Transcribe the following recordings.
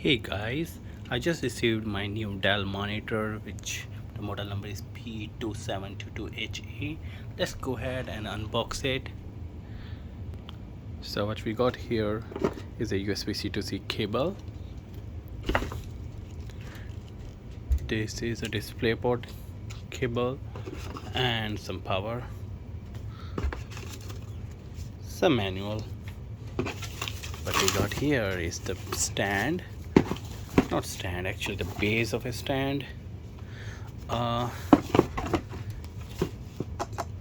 Hey guys, I just received my new Dell monitor, which the model number is P2722HE. Let's go ahead and unbox it. So what we got here is a USB-C to C cable. This is a DisplayPort cable and some power, some manual. What we got here is the stand, not stand, actually the base of a stand.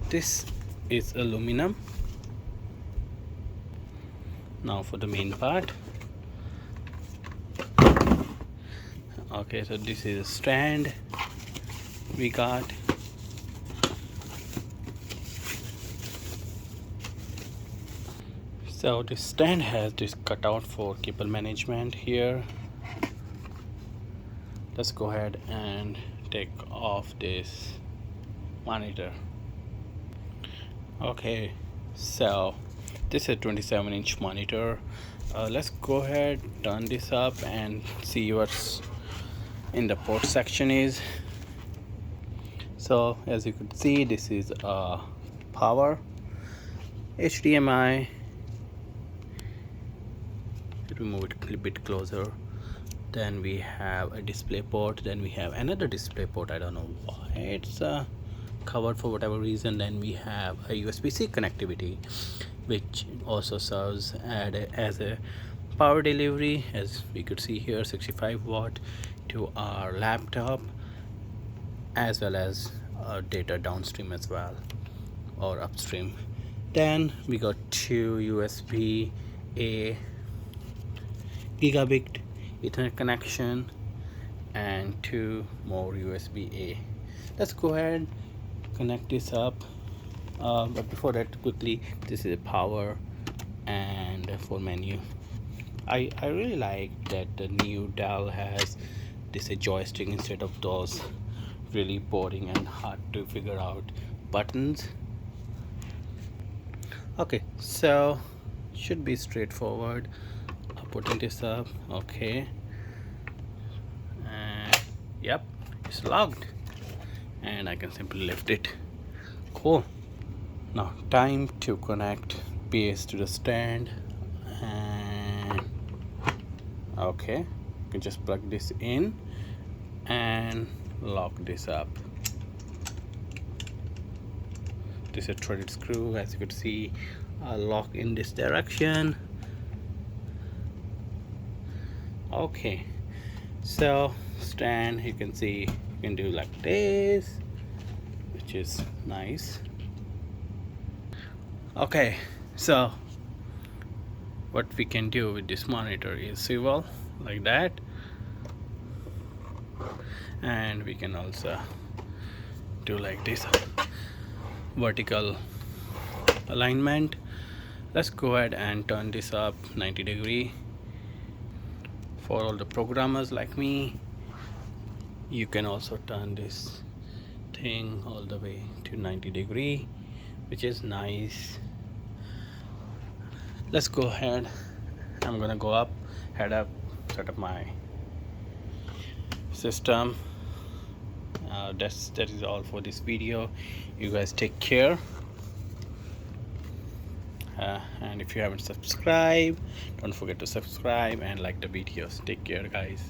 This is aluminum. Now for the main part. Okay, so this is a stand we got. So this stand has this cutout for cable management here. Let's go ahead and take off this monitor. Okay, so this is a 27-inch monitor. Let's go ahead, turn this up and see what's in the port section is. So as you could see, this is a power, HDMI. Let me move it a bit closer. Then we have a display port, then we have another display port. I don't know why it's covered for whatever reason. Then we have a USB-C connectivity, which also serves as a power delivery, as we could see here, 65 watt to our laptop, as well as data downstream as well, or upstream. Then we got two USB-A gigabit Ethernet connection and two more USB-A. Let's go ahead, connect this up. But before that, quickly, this is a power and a full menu. I really like that the new Dell has this a joystick instead of those really boring and hard to figure out buttons. Okay, so should be straightforward. Putting this up. Okay, and yep, it's locked and I can simply lift it. Cool. Now time to connect base to the stand. And okay, you can just plug this in and lock this up. This is a threaded screw, as you could see. Lock in this direction. Okay, so stand, you can see you can do like this, which is nice. Okay, so what we can do with this monitor is swivel like that, and we can also do like this vertical alignment. Let's go ahead and turn this up 90-degree. For all the programmers like me, you can also turn this thing all the way to 90-degree, which is nice. Let's go ahead. I'm gonna go up, head up, set up my system. That is all for this video. You guys take care. And if you haven't subscribed, don't forget to subscribe and like the videos. Take care, guys.